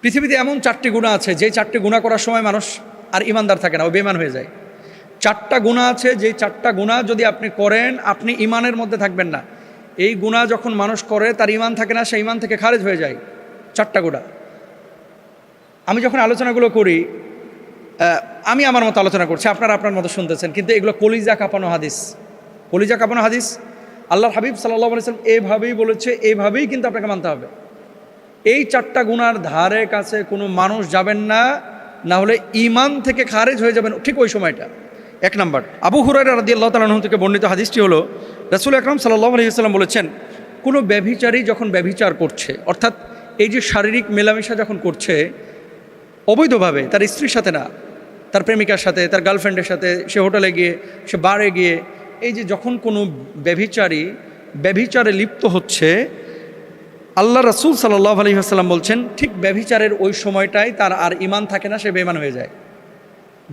পৃথিবীতে এমন 4টি গুনাহ আছে, যে 4টি গুনাহ করার সময় মানুষ আর ইমানদার থাকে না, ও বেঈমান হয়ে যায়। 4টা গুনাহ আছে, যেই 4টা গুনাহ যদি আপনি করেন আপনি ইমানের মধ্যে থাকবেন না। এই গুনাহ যখন মানুষ করে তার ইমান থাকে না, সে ইমান থেকে খারেজ হয়ে যায়। 4টা গুনাহ আমি যখন আলোচনাগুলো করি, আমি আমার মতো আলোচনা করছি, আপনারা আপনার মতো শুনতেছেন, কিন্তু এগুলো কলিজা কাঁপানো হাদিস। কলিজা কাঁপানো হাদিস। আল্লাহর হাবিব সাল্লাল্লাহু আলাইহি ওয়াসাল্লাম এইভাবেই বলেছে, এইভাবেই কিন্তু আপনাকে মানতে হবে। এই 4টা গুনার ধারে কাছে কোনো মানুষ যাবেন না, না হলে ঈমান থেকে খারেজ হয়ে যাবেন ঠিক ওই সময়টা। 1 নাম্বার, আবু হুরায়রা রাদিয়াল্লাহু তাআলা আনহু থেকে বর্ণিত হাদিসটি হলো, রাসূল আকরাম সাল্লাল্লাহু আলাইহি ওয়াসাল্লাম বলেছেন, কোনো ব্যভিচারী যখন ব্যভিচার করছে, অর্থাৎ এই যে শারীরিক মেলামেশা যখন করছে অবৈধভাবে, তার স্ত্রীর সাথে না, তার প্রেমিকার সাথে, তার গার্লফ্রেন্ডের সাথে, সে হোটেলে গিয়ে, সে বারে গিয়ে, এই যে যখন কোনো ব্যভিচারী ব্যভিচারে লিপ্ত হচ্ছে, আল্লাহ রাসূল সাল্লাল্লাহু আলাইহি ওয়াসাল্লাম বলছেন, ঠিক ব্যভিচারের ওই সময়টাই তার আর ঈমান থাকে না, সে বেঈমান হয়ে যায়।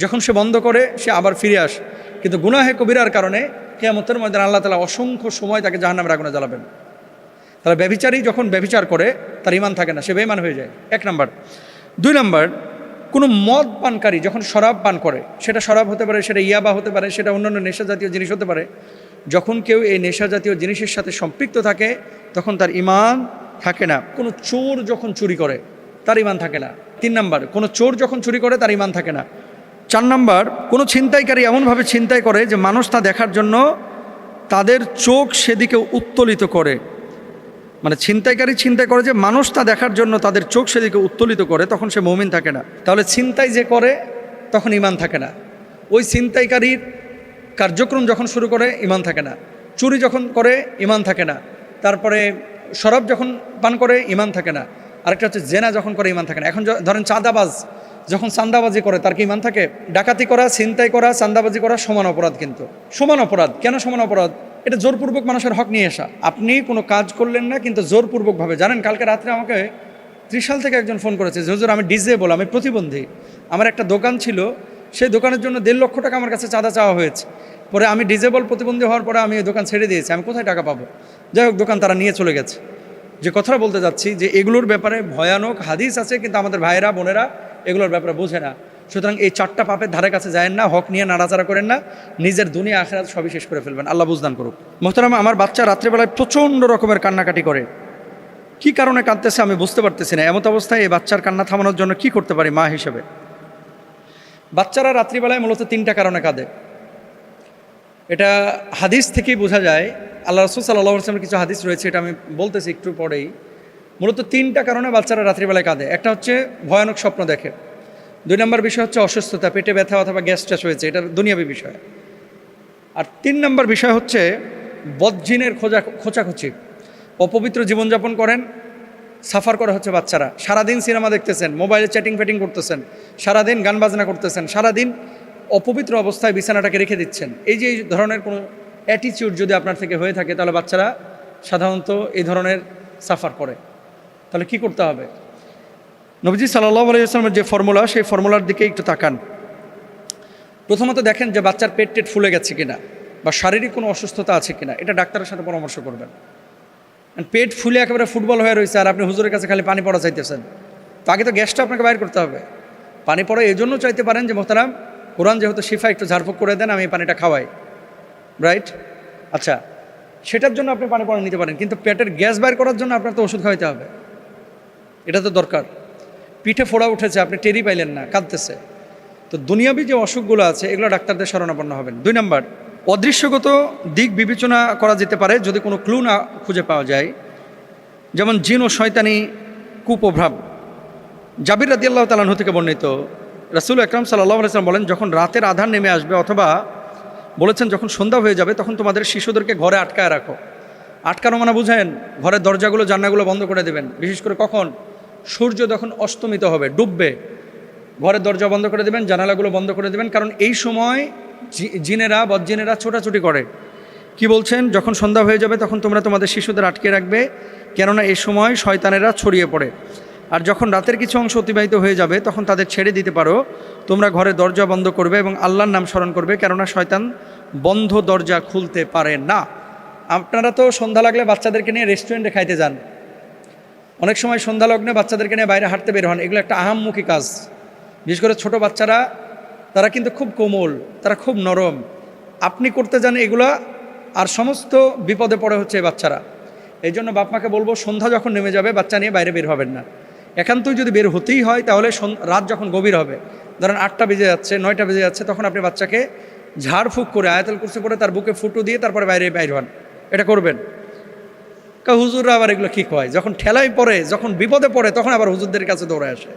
যখন সে বন্ধ করে সে আবার ফিরে আসে, কিন্তু গুনাহে কবিরার কারণে কিয়ামতের ময়দানে আল্লাহ তাআলা অসংখ্য সময় তাকে জাহান্নামের আগুনে জ্বালাবেন। তাহলে ব্যভিচারী যখন ব্যভিচার করে তার ঈমান থাকে না, সে বেঈমান হয়ে যায়। 1 নাম্বার। 2 নাম্বার, কোনো মদ পানকারী যখন শরাব পান করে, সেটা শরাব হতে পারে, সেটা ইয়াবা হতে পারে, সেটা অন্যান্য নেশা জাতীয় জিনিস হতে পারে, যখন কেউ এই নেশা জাতীয় জিনিসের সাথে সম্পৃক্ত থাকে তখন তার ঈমান থাকে না। কোনো চোর যখন চুরি করে তার ঈমান থাকে না। 3 নাম্বার, কোনো চোর যখন চুরি করে তার ঈমান থাকে না। 4 নাম্বার, কোনো ছিনতাইকারী এমনভাবে ছিনতাই করে যে মানুষ তা দেখার জন্য তাদের চোখ সেদিকে উত্তোলিত করে, মানে ছিনতাইকারী ছিনতাই করে যে মানুষ তা দেখার জন্য তাদের চোখ সেদিকে উত্তোলিত করে, তখন সে মুমিন থাকে না। তাহলে ছিনতাই যে করে তখন ঈমান থাকে না। ওই ছিনতাইকারীর কার্যক্রম যখন শুরু করে ঈমান থাকে না। চুরি যখন করে ঈমান থাকে না। তারপরে শরাব যখন পান করে ঈমান থাকে না। আরেকটা হচ্ছে জেনা যখন করে ঈমান থাকে না। এখন ধরেন চাঁদাবাজ যখন চাঁদাবাজি করে তার কি ঈমান থাকে? ডাকাতি করা, ছিনতাই করা, চাঁদাবাজি করা সমান অপরাধ, কিন্তু সমান অপরাধ। কেন সমান অপরাধ? এটা জোরপূর্বক মানুষের হক নিয়ে আসা। আপনি কোনো কাজ করলেন না, কিন্তু জোরপূর্বকভাবে। জানেন, কালকে রাত্রে আমাকে ত্রিশাল থেকে একজন ফোন করেছে যে হুজুর আমি ডিসেবল, আমি প্রতিবন্ধী, আমার একটা দোকান ছিল, সেই দোকানের জন্য 1.5 লক্ষ টাকা আমার কাছে চাঁদা চাওয়া হয়েছে। পরে আমি ডিসেবল প্রতিবন্ধী হওয়ার পরে আমি এই দোকান ছেড়ে দিয়েছি, আমি কোথায় টাকা পাবো? যাই হোক, দোকান তারা নিয়ে চলে গেছে। যে কথাটা বলতে যাচ্ছি যে এগুলোর ব্যাপারে ভয়ানক হাদিস আছে, কিন্তু আমাদের ভাইয়েরা বোনেরা এগুলোর ব্যাপারে বোঝে না। সুতরাং এই 4টা পাপের ধারে কাছে যায়েন না, হক নিয়ে নাড়াচাড়া করেন না, নিজের দুনিয়া আখিরাত সবই শেষ করে ফেলবেন। আল্লাহ বুঝদান করুক। মোহতারাম, আমার বাচ্চা রাত্রেবেলায় প্রচণ্ড রকমের কান্নাকাটি করে। কি কারণে কাঁদতেছে আমি বুঝতে পারতেছি না। এমত অবস্থায় এই বাচ্চার কান্না থামানোর জন্য কি করতে পারি মা হিসেবে? বাচ্চারা রাত্রিবেলায় মূলত 3টা কারণে কাঁদে। এটা হাদিস থেকেই বোঝা যায়। আল্লাহ রাসূল সাল্লাল্লাহু আলাইহি ওয়াসাল্লামের কিছু হাদিস রয়েছে, এটা আমি বলতেছি একটু পরেই। মূলত 3টা কারণে বাচ্চারা রাত্রিবেলায় কাঁদে। একটা হচ্ছে ভয়ানক স্বপ্ন দেখে। 2 নম্বর বিষয় হচ্ছে অসুস্থতা, পেটে ব্যথা অথবা গ্যাস ট্যাস হয়েছে, এটা দুনিয়াবী বিষয়। আর 3 নম্বর বিষয় হচ্ছে বদজিনের খোঁচাখুচি। অপবিত্র জীবনযাপন করেন, সাফার করে হচ্ছে বাচ্চারা। সারাদিন সিনেমা দেখতেছেন, মোবাইলে চ্যাটিং ফ্যাটিং করতেছেন, সারাদিন গান বাজনা করতেছেন, সারাদিন অপবিত্র অবস্থায় বিছানাটাকে রেখে দিচ্ছেন। এই যে এই ধরনের কোনো অ্যাটিচিউড যদি আপনার থেকে হয়ে থাকে, তাহলে বাচ্চারা সাধারণত এই ধরনের সাফার করে। তাহলে কি করতে হবে? নবীজি সাল্লাল্লাহু আলাইহি ওয়াসাল্লামের যে ফর্মুলা, সেই ফর্মুলার দিকে একটু তাকান। প্রথমত দেখেন যে বাচ্চার পেট টেট ফুলে গেছে কিনা, বা শারীরিক কোনো অসুস্থতা আছে কিনা, এটা ডাক্তারের সাথে পরামর্শ করবেন। পেট ফুলে একেবারে ফুটবল হয়ে রয়েছে আর আপনি হুজুরের কাছে খালি পানি পড়া চাইতেছেন, তো আগে তো গ্যাসটা আপনাকে বাইর করতে হবে। পানি পড়া এই জন্য চাইতে পারেন যে মোহতারাম, কোরআন যেহেতু শিফা, একটু ঝাড়ফুঁক করে দেন, আমি এই পানিটা খাওয়াই, রাইট? আচ্ছা, সেটার জন্য আপনি পানি পড়া নিতে পারেন, কিন্তু পেটের গ্যাস বাইর করার জন্য আপনার তো ওষুধ খাওয়াইতে হবে, এটা তো দরকার। পিঠে ফোড়া উঠেছে, আপনি টেরি পাইলেন না, কাঁদতেছে। তো দুনিয়াবী যে অসুখগুলো আছে এগুলো ডাক্তারদের শরণাপন্ন হবেন। 2 নম্বর, অদৃশ্যগত দিক বিবেচনা করা যেতে পারে যদি কোনো ক্লু না খুঁজে পাওয়া যায়, যেমন জিন ও শয়তানি কুপ্রভাব। জাবির রাদিয়াল্লাহু তাআলা আনহু থেকে বর্ণিত, রাসূল আকরাম সাল্লাল্লাহু আলাইহি ওয়াসাল্লাম বলেন, যখন রাতের আঁধার নেমে আসবে, অথবা বলেছেন যখন সন্ধ্যা হয়ে যাবে, তখন তোমাদের শিশুদেরকে ঘরে আটকায় রাখো। আটকানো মানে বুঝেন, ঘরের দরজাগুলো জানলাগুলো বন্ধ করে দেবেন। বিশেষ করে কখন? সূর্য যখন অস্তমিত হবে, ডুববে, ঘরের দরজা বন্ধ করে দেবেন, জানালাগুলো বন্ধ করে দেবেন। কারণ এই সময় জিনেরা, বদজিনেরা ছোটাছুটি করে। কি বলছেন? যখন সন্ধ্যা হয়ে যাবে তখন তোমরা তোমাদের শিশুদের আটকে রাখবে, কেননা এই সময় শয়তানেরা ছড়িয়ে পড়ে। আর যখন রাতের কিছু অংশ অতিবাহিত হয়ে যাবে তখন তাদের ছেড়ে দিতে পারো। তোমরা ঘরের দরজা বন্ধ করবে এবং আল্লাহর নাম স্মরণ করবে, কেননা শয়তান বন্ধ দরজা খুলতে পারে না। আপনারা তো সন্ধ্যা লাগলে বাচ্চাদেরকে নিয়ে রেস্টুরেন্টে খাইতে যান, অনেক সময় সন্ধ্যা লগ্নে বাচ্চাদেরকে নিয়ে বাইরে হাঁটতে বের হন, এগুলো একটা আহাম্মুখী কাজ। বিশেষ করে ছোট বাচ্চারা, তারা কিন্তু খুব কোমল, তারা খুব নরম। আপনি করতে যান এগুলা, আর সমস্ত বিপদে পড়ে হচ্ছে এই বাচ্চারা। এই জন্য বাপ মাকে বলবো, সন্ধ্যা যখন নেমে যাবে বাচ্চা নিয়ে বাইরে বের হবেন না। একান্তই যদি বের হতেই হয় তাহলে রাত যখন গভীর হবে, ধরেন 8টা বেজে যাচ্ছে, 9টা বেজে যাচ্ছে, তখন আপনি বাচ্চাকে ঝাড়ফুঁক করে আয়াতুল কুরসি পড়ে তার বুকে ফুটো দিয়ে তারপরে বাইর হন। এটা করবেন। হুজুররা আবার এগুলো কী কয়, যখন ঠেলায় পড়ে, যখন বিপদে পড়ে, তখন আবার হুজুরদের কাছে দৌড়ে আসে।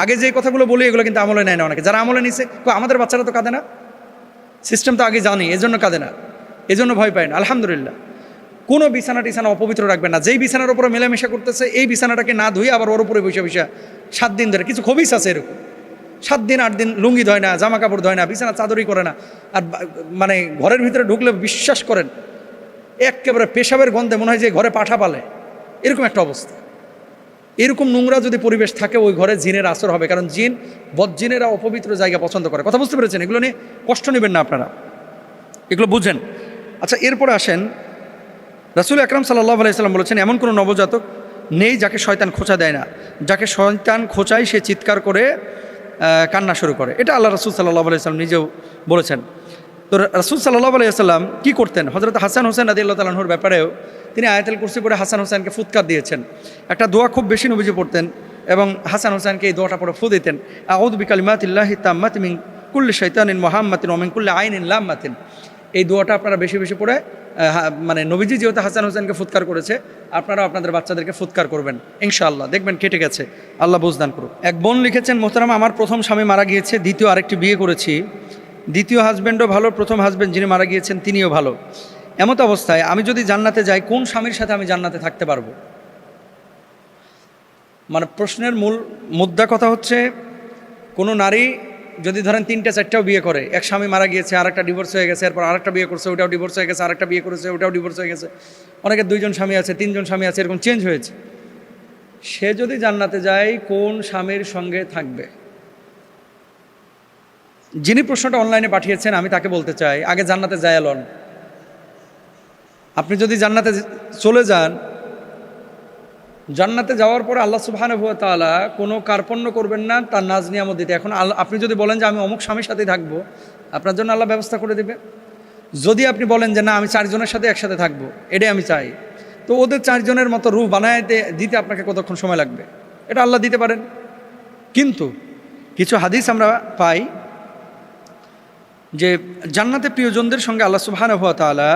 আগে যে কথাগুলো বলি এগুলো কিন্তু আমলে নেয় না অনেকে। যারা আমলে নিছে, আমাদের বাচ্চারা তো কাঁদে না, সিস্টেম তো আগে জানি, এজন্য কাঁদে না, এজন্য ভয় পায় না। আলহামদুলিল্লাহ। কোনো বিছানা টিছানা অপবিত্র রাখবেন না। যেই বিছানার উপরে মেলামেশা করতেছে, এই বিছানাটাকে না ধুয়ে আবার ওর উপরে বসে 7 দিন ধরে, কিছু খবিস আছে এরকম, 7 দিন 8 দিন লুঙ্গি ধয় না, জামা কাপড় ধয় না, বিছানা চাদরই করে না। আর মানে ঘরের ভিতরে ঢুকলে বিশ্বাস করেন একেবারে পেশাবের গন্ধে মনে হয় যে ঘরে পাঠা পালে, এরকম একটা অবস্থা। এরকম নোংরা যদি পরিবেশ থাকে, ওই ঘরে জিনের আসর হবে। কারণ বদজিনেরা অপবিত্র জায়গা পছন্দ করে। কথা বুঝতে পেরেছেন? এগুলো নিয়ে কষ্ট নেবেন না আপনারা, এগুলো বুঝেন। আচ্ছা, এরপরে আসেন, রাসূল আকরাম সাল্লাল্লাহু আলাইহি সাল্লাম বলেছেন, এমন কোনো নবজাতক নেই যাকে শয়তান খোঁচা দেয় না। যাকে শয়তান খোঁচায় সে চিৎকার করে কান্না শুরু করে। এটা আল্লাহ রাসূল সাল্লাল্লাহু আলাইহি সাল্লাম নিজেও বলেছেন। তো রাসূল সাল্লাল্লাহু আলাইহি সাল্লাম কী করতেন? হযরত হাসান হোসেন রাদিয়াল্লাহু তাআলা আনহুর ব্যাপারেও তিনি আয়াতুল কুরসি পড়ে হাসান হোসেনকে ফুৎকার দিয়েছেন। একটা দোয়া খুব বেশি নবীজি পড়তেন এবং হাসান হোসেনকে এই দোয়াটা পড়ে ফু দিতেন, আউযু বিকালিমাতিল্লাহি তাম্মাতি মিন কুল্লি শাইতানিন মুহাম্মাতিন ওয়া মিন কুল্লি আইনিন লাম্মাতিন। এই দোয়াটা আপনারা বেশি বেশি পড়ে, মানে নবীজি যেহেতু হাসান হোসেনকে ফুৎকার করেছে, আপনারাও আপনাদের বাচ্চাদেরকে ফুৎকার করবেন ইনশাআল্লাহ, দেখবেন কেটে গেছে। আল্লাহ বুঝদান করুক। এক বোন লিখেছেন, মোহতারামা, আমার প্রথম স্বামী মারা গিয়েছে, দ্বিতীয় আরেকটি বিয়ে করেছি। দ্বিতীয় হাজব্যান্ডও ভালো, প্রথম হাজব্যান্ড যিনি মারা গিয়েছেন তিনিও ভালো। এমত অবস্থায় আমি যদি জান্নাতে যাই, কোন স্বামীর সাথে আমি জান্নাতে থাকতে পারবো? মানে প্রশ্নের মূল মুদ্রা কথা হচ্ছে, কোনো নারী যদি ধরেন 3টা 4টাও বিয়ে করে, এক স্বামী মারা গিয়েছে, আরেকটা ডিভোর্স হয়ে গেছে, এরপর আরেকটা বিয়ে করছে, ওটাও ডিভোর্স হয়ে গেছে, আরেকটা বিয়ে করেছে, ওটাও ডিভোর্স হয়ে গেছে, অনেকের 2জন স্বামী আছে, 3জন স্বামী আছে, এরকম চেঞ্জ হয়েছে। সে যদি জান্নাতে যায়, কোন স্বামীর সঙ্গে থাকবে? যিনি প্রশ্নটা অনলাইনে পাঠিয়েছেন, আমি তাকে বলতে চাই, আগে জান্নাতে যায় এলন। আপনি যদি জান্নাতে চলে যান, জান্নাতে যাওয়ার পরে আল্লাহ সুবহানাহু ওয়া তাআলা কোনো কার্পণ্য করবেন না তার নাজ নিয়ামত দিতে। এখন আপনি যদি বলেন যে আমি অমুক স্বামীর সাথেই থাকবো, আপনার জন্য আল্লাহ ব্যবস্থা করে দেবে। যদি আপনি বলেন যে না, আমি 4 জনের সাথে একসাথে থাকবো, এটাই আমি চাই, তো ওদের 4 জনের মতো রূহ বানায় দিতে আপনাকে কতক্ষণ সময় লাগবে? এটা আল্লাহ দিতে পারেন। কিন্তু কিছু হাদিস আমরা পাই যে জান্নাতে প্রিয়জনদের সঙ্গে আল্লাহ সুবহানাহু ওয়া তাআলা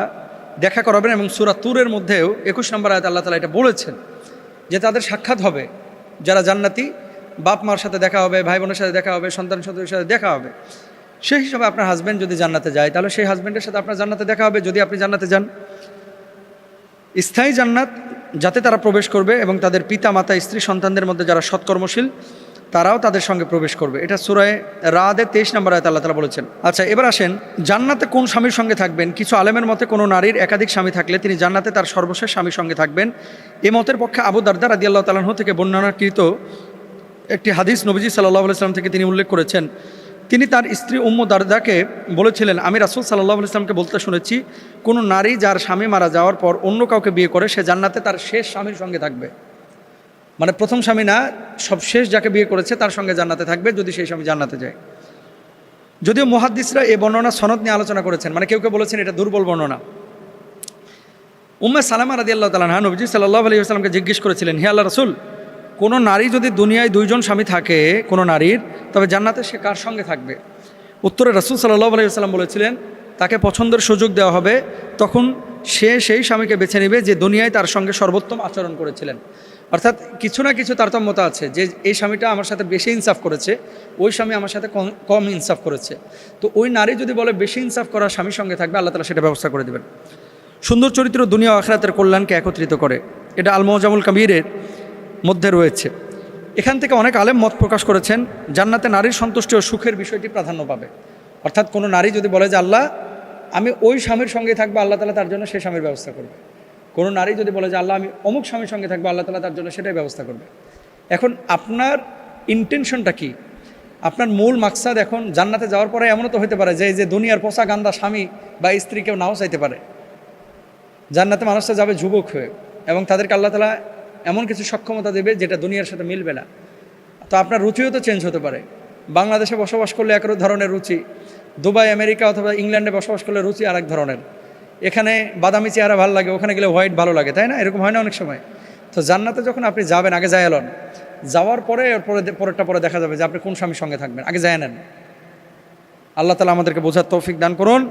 দেখা করাবেন, এবং সূরা তুরের মধ্যেও 21 নম্বর আয়াতে আল্লাহ তাআলা এটা বলেছেন যে তাদের সাক্ষাৎ হবে। যারা জান্নাতি, বাপ মার সাথে দেখা হবে, ভাই বোনের সাথে দেখা হবে, সন্তান সন্তানের সাথে দেখা হবে। সেই হিসাবে আপনার হাজব্যান্ড যদি জান্নাতে যায়, তাহলে সেই হাজব্যান্ডের সাথে আপনার জান্নাতে দেখা হবে, যদি আপনি জান্নাতে যান। স্থায়ী জান্নাত যাতে তারা প্রবেশ করবে, এবং তাদের পিতা মাতা স্ত্রী সন্তানদের মধ্যে যারা সৎকর্মশীল তারাও তাদের সঙ্গে প্রবেশ করবে। এটা সূরা রাদের 23 নম্বর আয়াতে আল্লাহ তাআলা বলেছেন। আচ্ছা, এবার আসেন, জান্নাতে কোন স্বামীর সঙ্গে থাকবেন? কিছু আলেমের মতে কোনো নারীর একাধিক স্বামী থাকলে তিনি জান্নাতে তার সর্বশেষ স্বামীর সঙ্গে থাকবেন। এই মতের পক্ষে আবু দারদা রাদিয়াল্লাহু তাআলা আনহু থেকে বর্ণনাকৃত একটি হাদিস নবীজি সাল্লাল্লাহু আলাইহি সাল্লাম থেকে তিনি উল্লেখ করেছেন। তিনি তার স্ত্রী উম্মু দারদাকে বলেছিলেন, আমি রাসূল সাল্লাল্লাহু আলাইহি সাল্লামকে বলতে শুনেছি, কোনো নারী যার স্বামী মারা যাওয়ার পর অন্য কাউকে বিয়ে করে, সে জান্নাতে তার শেষ স্বামীর সঙ্গে থাকবে। মানে প্রথম স্বামী না, সব শেষ যাকে বিয়ে করেছে তার সঙ্গে জান্নাতে থাকবে, যদি সেই স্বামী জান্নাতে যায়। যদিও মুহাদ্দিসরা এই বর্ণনা সনদ নিয়ে আলোচনা করেছেন, মানে কেউ কেউ বলেছেন এটা দুর্বল বর্ণনা। উম্মে সালামা রাদিয়াল্লাহু তাআলা আনহা নবীজি সাল্লাল্লাহু আলাইহি ওয়াসাল্লামকে জিজ্ঞেস করেছিলেন, হে আল্লাহর রাসূল, কোনো নারী যদি দুনিয়ায় 2 জন স্বামী থাকে কোনো নারীর, তবে জান্নাতে সে কার সঙ্গে থাকবে? উত্তরে রাসূল সাল্লাল্লাহু আলাইহি ওয়াসাল্লাম বলেছিলেন, তাকে পছন্দের সুযোগ দেওয়া হবে, তখন সে সেই স্বামীকে বেছে নেবে যে দুনিয়ায় তার সঙ্গে সর্বোত্তম আচরণ করেছিলেন। অর্থাৎ কিছু না কিছু তারতম্যতা আছে, যে এই স্বামীটা আমার সাথে বেশি ইনসাফ করেছে, ওই স্বামী আমার সাথে কম ইনসাফ করেছে। তো ওই নারী যদি বলে বেশি ইনসাফ করা স্বামীর সঙ্গে থাকবে, আল্লাহ তাআলা সেটা ব্যবস্থা করে দেবেন। সুন্দর চরিত্র দুনিয়া ও আখিরাতের কল্যাণকে একত্রিত করে, এটা আল মুআজামুল কাবীরের মধ্যে রয়েছে। এখান থেকে অনেক আলেম মত প্রকাশ করেছেন, জান্নাতে নারীর সন্তুষ্টি ও সুখের বিষয়টি প্রাধান্য পাবে। অর্থাৎ কোনো নারী যদি বলে যে আল্লাহ আমি ওই স্বামীর সঙ্গে থাকবো, আল্লাহ তাআলা তার জন্য সেই স্বামীর ব্যবস্থা করবে। কোনো নারী যদি বলে যে আল্লাহ আমি অমুক স্বামীর সঙ্গে থাকবো, আল্লাহ তাআলা তার জন্য সেটাই ব্যবস্থা করবে। এখন আপনার ইন্টেনশনটা কি? আপনার মূল মাকসাদ, এখন জান্নাতে যাওয়ার পরে এমনও তো হতে পারে যে দুনিয়ার পচা গান্দা স্বামী বা স্ত্রী কেউ নাও চাইতে পারে। জান্নাতে মানুষটা যাবে যুবক হয়ে, এবং তাদেরকে আল্লাহ তাআলা এমন কিছু সক্ষমতা দেবে যেটা দুনিয়ার সাথে মিলবে না। তো আপনার রুচিও তো চেঞ্জ হতে পারে। বাংলাদেশে বসবাস করলে এক ধরনের রুচি, দুবাই, আমেরিকা অথবা ইংল্যান্ডে বসবাস করলে রুচি আরেক ধরনের। এখানে বাদামি চেহারা ভালো লাগে, ওখানে গেলে হোয়াইট ভালো লাগে, তাই না? এরকম হয় না অনেক সময়? তো জান্নাতে যখন আপনি যাবেন, আগে যায় এলন, যাওয়ার পরে পরেরটা পরে দেখা যাবে যে আপনি কোন স্বামীর সঙ্গে থাকবেন, আগে যায় নেন। আল্লাহ তাআলা আমাদেরকে বোঝার তৌফিক দান করুন।